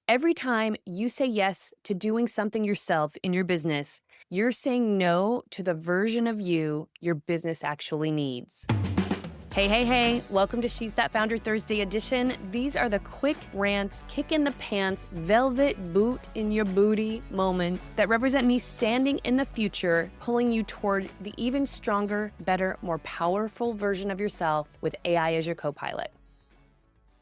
Every time you say yes to doing something yourself in your business, you're saying no to the version of you your business actually needs. Hey, hey, hey, welcome to She's That Founder Thursday edition. These are the quick rants, kick in the pants, velvet boot in your booty moments that represent me standing in the future, pulling you toward the even stronger, better, more powerful version of yourself with AI as your co-pilot.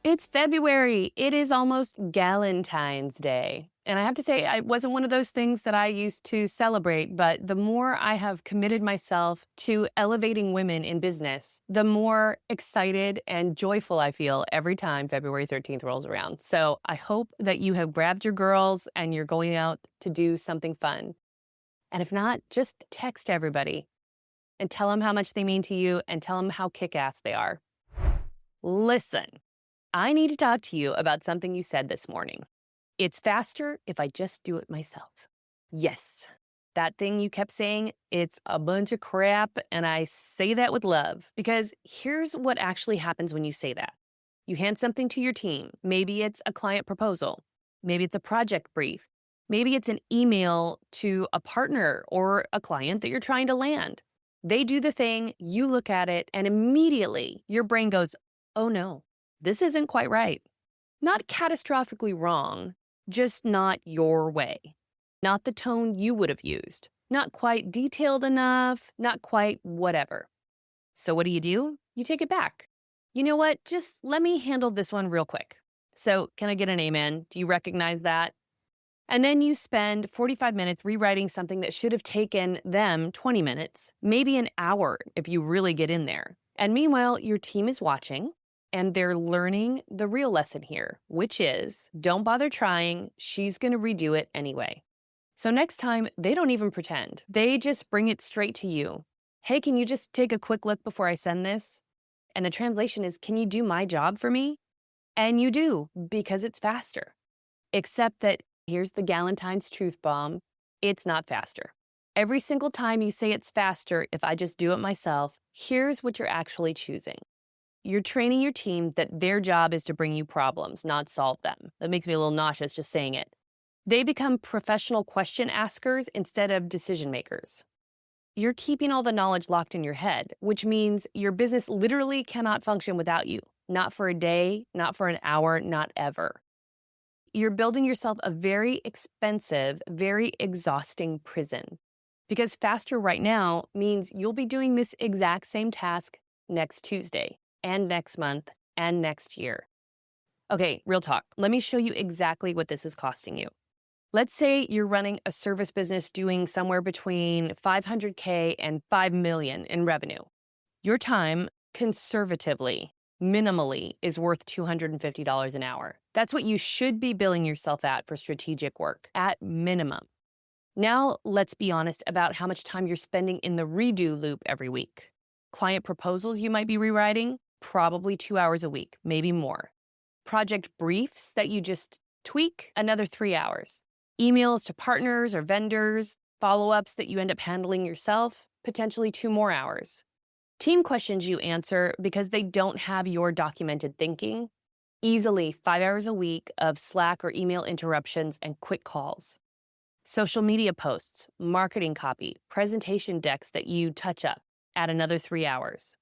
It's February. It is almost Gallantines Day. And I have to say, it wasn't one of those things that I used to celebrate, but the more I have committed myself to elevating women in business, the more excited and joyful I feel every time February 13th rolls around. So I hope that you have grabbed your girls and you're going out to do something fun. And if not, just text everybody and tell them how much they mean to you and tell them how kick-ass they are. Listen. I need to talk to you about something you said this morning. It's faster if I just do it myself. Yes, that thing you kept saying, it's a bunch of crap, and I say that with love. Because here's what actually happens when you say that. You hand something to your team. Maybe it's a client proposal. Maybe it's a project brief. Maybe it's an email to a partner or a client that you're trying to land. They do the thing, you look at it, and immediately your brain goes, oh no. This isn't quite right. Not catastrophically wrong, just not your way. Not the tone you would have used. Not quite detailed enough, not quite whatever. So what do? You take it back. You know what? Just let me handle this one real quick. So can I get an amen? Do you recognize that? And then you spend 45 minutes rewriting something that should have taken them 20 minutes, maybe an hour if you really get in there. And meanwhile, your team is watching. And they're learning the real lesson here, which is don't bother trying. She's going to redo it anyway. So next time, they don't even pretend. They just bring it straight to you. Hey, can you just take a quick look before I send this? And the translation is, can you do my job for me? And you do, because it's faster. Except that here's the Gallantine's truth bomb. It's not faster. Every single time you say it's faster if I just do it myself, here's what you're actually choosing. You're training your team that their job is to bring you problems, not solve them. That makes me a little nauseous just saying it. They become professional question askers instead of decision makers. You're keeping all the knowledge locked in your head, which means your business literally cannot function without you. Not for a day, not for an hour, not ever. You're building yourself a very expensive, very exhausting prison. Because faster right now means you'll be doing this exact same task next Tuesday. And next month, and next year. Okay, real talk. Let me show you exactly what this is costing you. Let's say you're running a service business doing somewhere between $500K and $5 million in revenue. Your time, conservatively, minimally, is worth $250 an hour. That's what you should be billing yourself at for strategic work, at minimum. Now, let's be honest about how much time you're spending in the redo loop every week. Client proposals you might be rewriting? Probably 2 hours a week, maybe more. Project briefs that you just tweak? Another 3 hours. Emails to partners or vendors, follow-ups that you end up handling yourself? Potentially 2 more hours. Team questions you answer because they don't have your documented thinking? Easily 5 hours a week of Slack or email interruptions and quick calls. Social media posts, marketing copy, presentation decks that you touch up? Add another 3 hours.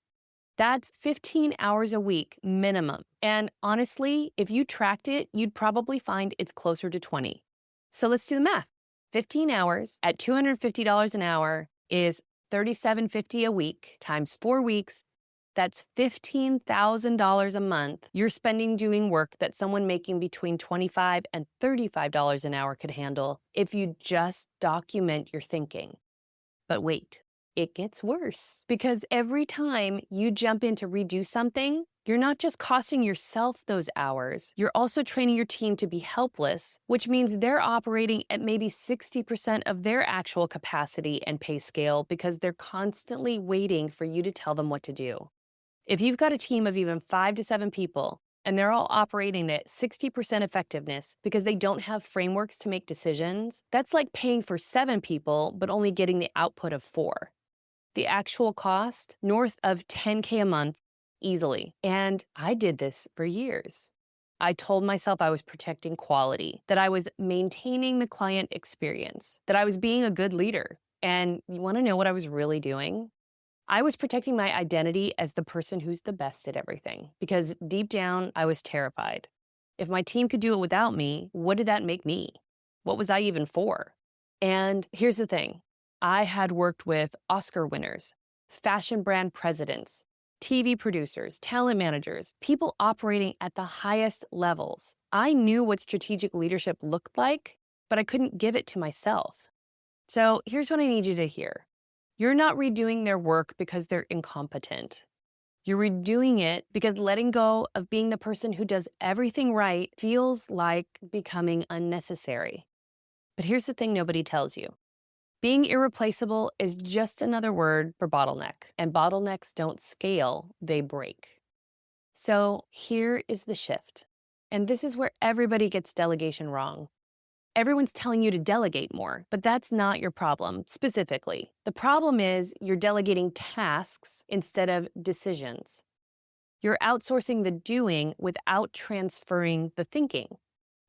That's 15 hours a week minimum. And honestly, if you tracked it, you'd probably find it's closer to 20. So let's do the math. 15 hours at $250 an hour is $37.50 a week times 4 weeks. That's $15,000 a month you're spending doing work that someone making between $25 and $35 an hour could handle if you just document your thinking. But wait. It gets worse because every time you jump in to redo something, you're not just costing yourself those hours, you're also training your team to be helpless, which means they're operating at maybe 60% of their actual capacity and pay scale because they're constantly waiting for you to tell them what to do. If you've got a team of even 5 to 7 people, and they're all operating at 60% effectiveness because they don't have frameworks to make decisions, that's like paying for 7 people but only getting the output of 4. The actual cost, north of $10K a month, easily. And I did this for years. I told myself I was protecting quality, that I was maintaining the client experience, that I was being a good leader. And you want to know what I was really doing? I was protecting my identity as the person who's the best at everything because deep down, I was terrified. If my team could do it without me, what did that make me? What was I even for? And here's the thing, I had worked with Oscar winners, fashion brand presidents, TV producers, talent managers, people operating at the highest levels. I knew what strategic leadership looked like, but I couldn't give it to myself. So here's what I need you to hear. You're not redoing their work because they're incompetent. You're redoing it because letting go of being the person who does everything right feels like becoming unnecessary. But here's the thing nobody tells you. Being irreplaceable is just another word for bottleneck, and bottlenecks don't scale, they break. So here is the shift. And this is where everybody gets delegation wrong. Everyone's telling you to delegate more, but that's not your problem specifically. The problem is you're delegating tasks instead of decisions. You're outsourcing the doing without transferring the thinking.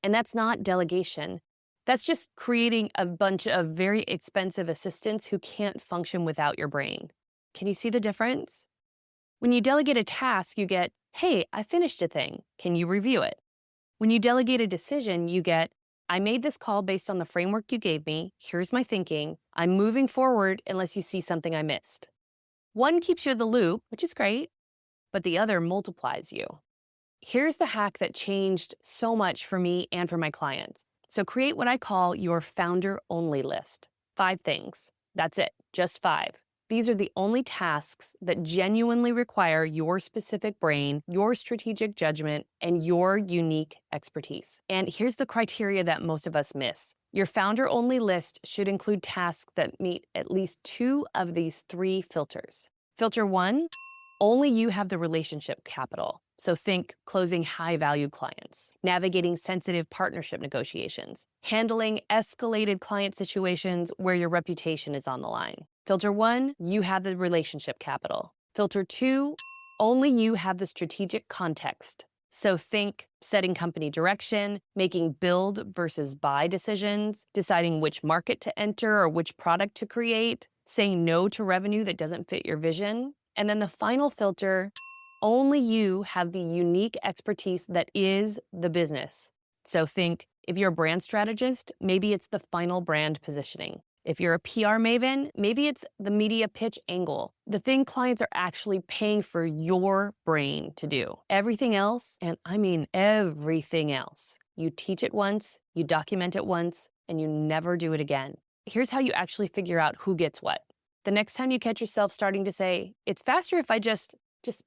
And that's not delegation. That's just creating a bunch of very expensive assistants who can't function without your brain. Can you see the difference? When you delegate a task, you get, hey, I finished a thing. Can you review it? When you delegate a decision, you get, I made this call based on the framework you gave me. Here's my thinking. I'm moving forward unless you see something I missed. One keeps you in the loop, which is great, but the other multiplies you. Here's the hack that changed so much for me and for my clients. So create what I call your founder-only list. 5 things. That's it, just 5. These are the only tasks that genuinely require your specific brain, your strategic judgment, and your unique expertise. And here's the criteria that most of us miss. Your founder-only list should include tasks that meet at least 2 of these 3 filters. Filter 1, only you have the relationship capital. So think closing high-value clients, navigating sensitive partnership negotiations, handling escalated client situations where your reputation is on the line. Filter 1, you have the relationship capital. Filter 2, only you have the strategic context. So think setting company direction, making build versus buy decisions, deciding which market to enter or which product to create, saying no to revenue that doesn't fit your vision. And then the final filter, only you have the unique expertise that is the business. So think, if you're a brand strategist, maybe it's the final brand positioning. If you're a PR maven, maybe it's the media pitch angle, the thing clients are actually paying for your brain to do. Everything else, and I mean everything else, you teach it once, you document it once, and you never do it again. Here's how you actually figure out who gets what. The next time you catch yourself starting to say, it's faster if I just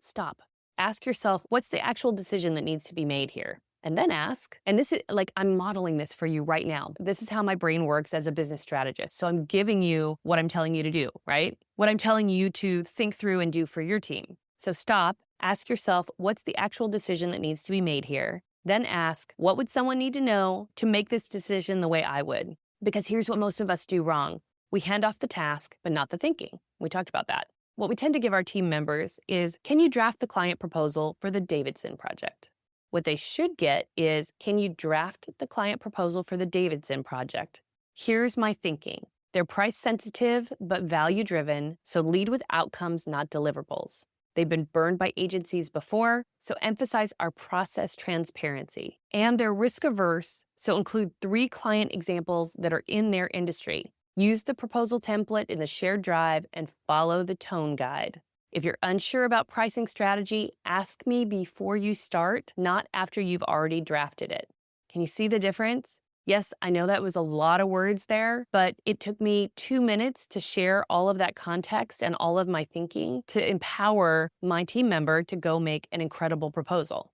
stop. Ask yourself, what's the actual decision that needs to be made here? And then ask, and this is like, I'm modeling this for you right now. This is how my brain works as a business strategist. So I'm giving you what I'm telling you to do, right? What I'm telling you to think through and do for your team. So stop, ask yourself, what's the actual decision that needs to be made here? Then ask, what would someone need to know to make this decision the way I would? Because here's what most of us do wrong. We hand off the task, but not the thinking. We talked about that. What we tend to give our team members is, can you draft the client proposal for the Davidson project? What they should get is, can you draft the client proposal for the Davidson project? Here's my thinking. They're price sensitive, but value driven, so lead with outcomes, not deliverables. They've been burned by agencies before, so emphasize our process transparency. And they're risk averse, so include 3 client examples that are in their industry. Use the proposal template in the shared drive and follow the tone guide. If you're unsure about pricing strategy, ask me before you start, not after you've already drafted it. Can you see the difference? Yes, I know that was a lot of words there, but it took me 2 minutes to share all of that context and all of my thinking to empower my team member to go make an incredible proposal.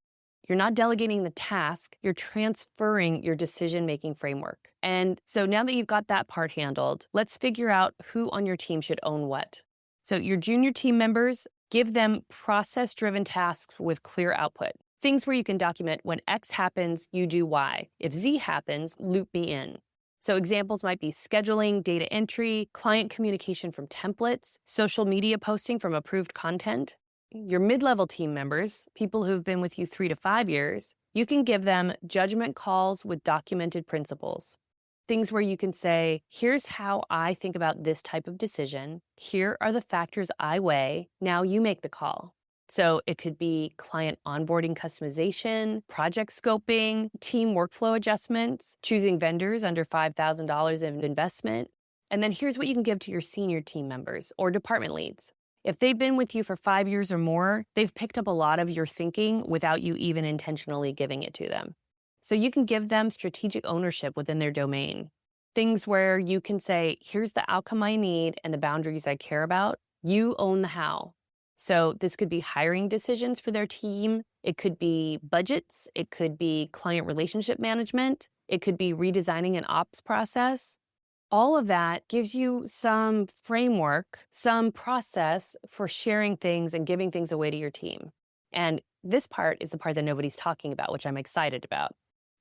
You're not delegating the task, you're transferring your decision-making framework. And so now that you've got that part handled, let's figure out who on your team should own what. So your junior team members, give them process-driven tasks with clear output. Things where you can document when X happens, you do Y. If Z happens, loop me in. So examples might be scheduling, data entry, client communication from templates, social media posting from approved content. Your mid-level team members, people who've been with you 3 to 5 years, You can give them judgment calls with documented principles. Things where you can say, here's how I think about this type of decision. Here are the factors I weigh. Now you make the call. So it could be client onboarding customization, project scoping, team workflow adjustments, choosing vendors under $5,000 of investment. And then here's what you can give to your senior team members or department leads. If they've been with you for 5 years or more, they've picked up a lot of your thinking without you even intentionally giving it to them. So you can give them strategic ownership within their domain. Things where you can say, here's the outcome I need and the boundaries I care about. You own the how. So this could be hiring decisions for their team. It could be budgets. It could be client relationship management. It could be redesigning an ops process. All of that gives you some framework, some process for sharing things and giving things away to your team. And this part is the part that nobody's talking about, which I'm excited about.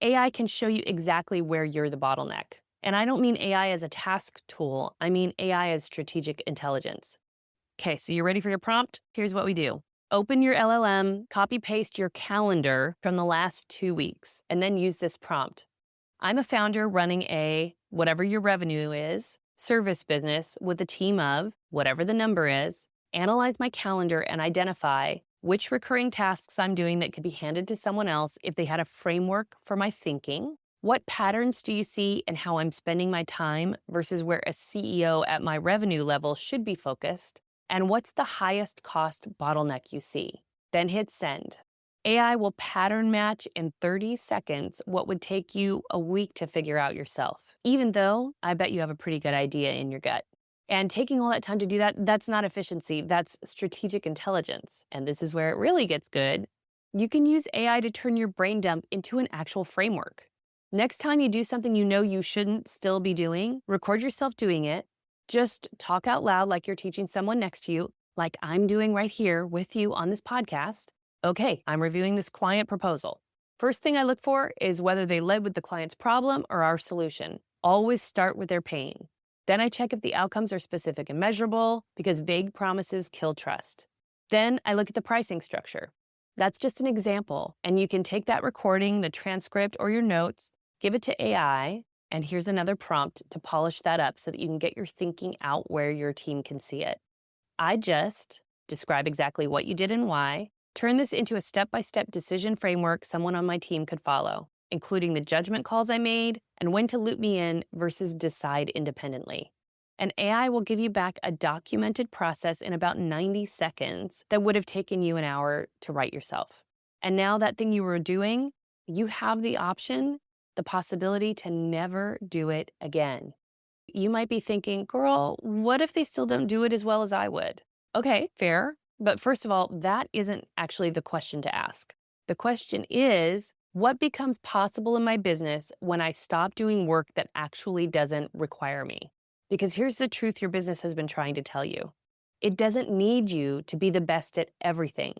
AI can show you exactly where you're the bottleneck. And I don't mean AI as a task tool. I mean AI as strategic intelligence. Okay, so you ready for your prompt? Here's what we do. Open your LLM, copy paste your calendar from the last 2 weeks, and then use this prompt. I'm a founder running a, whatever your revenue is, service business with a team of, whatever the number is. Analyze my calendar and identify which recurring tasks I'm doing that could be handed to someone else if they had a framework for my thinking. What patterns do you see in how I'm spending my time versus where a CEO at my revenue level should be focused? And what's the highest cost bottleneck you see? Then hit send. AI will pattern match in 30 seconds what would take you a week to figure out yourself, even though I bet you have a pretty good idea in your gut. And taking all that time to do that, that's not efficiency, that's strategic intelligence. And this is where it really gets good. You can use AI to turn your brain dump into an actual framework. Next time you do something you know you shouldn't still be doing, record yourself doing it. Just talk out loud like you're teaching someone next to you, like I'm doing right here with you on this podcast. Okay, I'm reviewing this client proposal. First thing I look for is whether they led with the client's problem or our solution. Always start with their pain. Then I check if the outcomes are specific and measurable, because vague promises kill trust. Then I look at the pricing structure. That's just an example, and you can take that recording, the transcript, or your notes, give it to AI, and here's another prompt to polish that up so that you can get your thinking out where your team can see it. I just describe exactly what you did and why, turn this into a step-by-step decision framework someone on my team could follow, including the judgment calls I made and when to loop me in versus decide independently. And AI will give you back a documented process in about 90 seconds that would have taken you an hour to write yourself. And now that thing you were doing, you have the option, the possibility to never do it again. You might be thinking, girl, what if they still don't do it as well as I would? Okay, fair. But first of all, that isn't actually the question to ask. The question is, what becomes possible in my business when I stop doing work that actually doesn't require me? Because here's the truth your business has been trying to tell you. It doesn't need you to be the best at everything.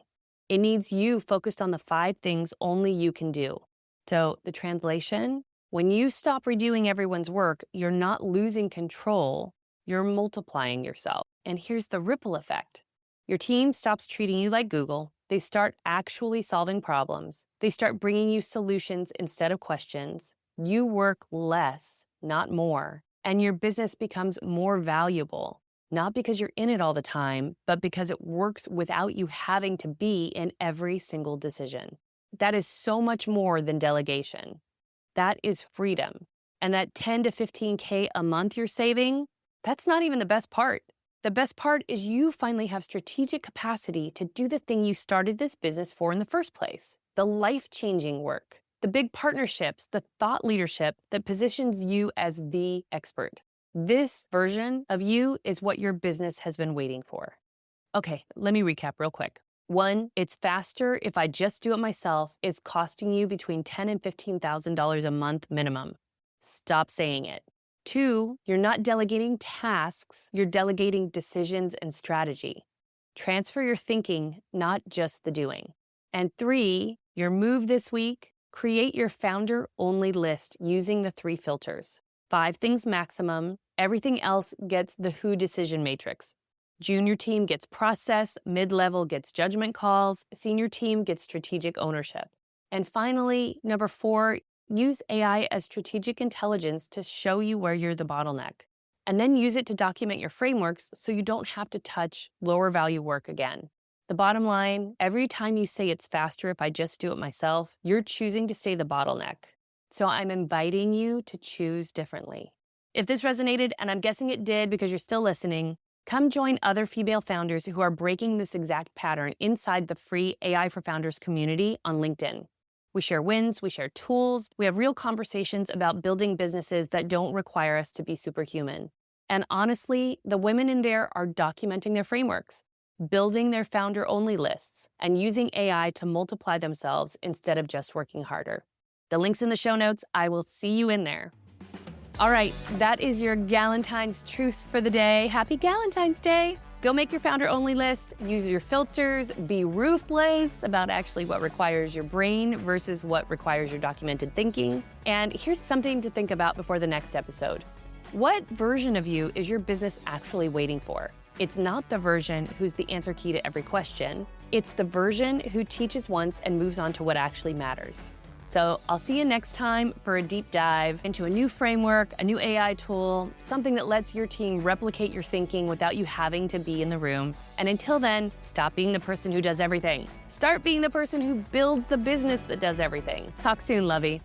It needs you focused on the 5 things only you can do. So the translation, when you stop redoing everyone's work, you're not losing control, you're multiplying yourself. And here's the ripple effect. Your team stops treating you like Google. They start actually solving problems. They start bringing you solutions instead of questions. You work less, not more. And your business becomes more valuable, not because you're in it all the time, but because it works without you having to be in every single decision. That is so much more than delegation. That is freedom. And that 10 to 15K a month you're saving, that's not even the best part. The best part is you finally have strategic capacity to do the thing you started this business for in the first place, the life-changing work, the big partnerships, the thought leadership that positions you as the expert. This version of you is what your business has been waiting for. Okay, let me recap real quick. 1, it's faster if I just do it myself is costing you between $10,000 and $15,000 a month minimum. Stop saying it. 2, you're not delegating tasks, you're delegating decisions and strategy. Transfer your thinking, not just the doing. And 3, your move this week, create your founder-only list using the 3 filters. 5 things maximum, everything else gets the who decision matrix. Junior team gets process, mid-level gets judgment calls, senior team gets strategic ownership. And finally, number 4, use AI as strategic intelligence to show you where you're the bottleneck. And then use it to document your frameworks so you don't have to touch lower value work again. The bottom line, every time you say it's faster if I just do it myself, you're choosing to stay the bottleneck. So I'm inviting you to choose differently. If this resonated, and I'm guessing it did because you're still listening, come join other female founders who are breaking this exact pattern inside the free AI for Founders community on LinkedIn. We share wins, we share tools, we have real conversations about building businesses that don't require us to be superhuman. And honestly, the women in there are documenting their frameworks, building their founder-only lists, and using AI to multiply themselves instead of just working harder. The link's in the show notes. I will see you in there. All right, that is your Gallantine's truth for the day. Happy Gallantine's Day. Go make your founder-only list, use your filters, be ruthless about actually what requires your brain versus what requires your documented thinking. And here's something to think about before the next episode. What version of you is your business actually waiting for? It's not the version who's the answer key to every question. It's the version who teaches once and moves on to what actually matters. So I'll see you next time for a deep dive into a new framework, a new AI tool, something that lets your team replicate your thinking without you having to be in the room. And until then, stop being the person who does everything. Start being the person who builds the business that does everything. Talk soon, lovey.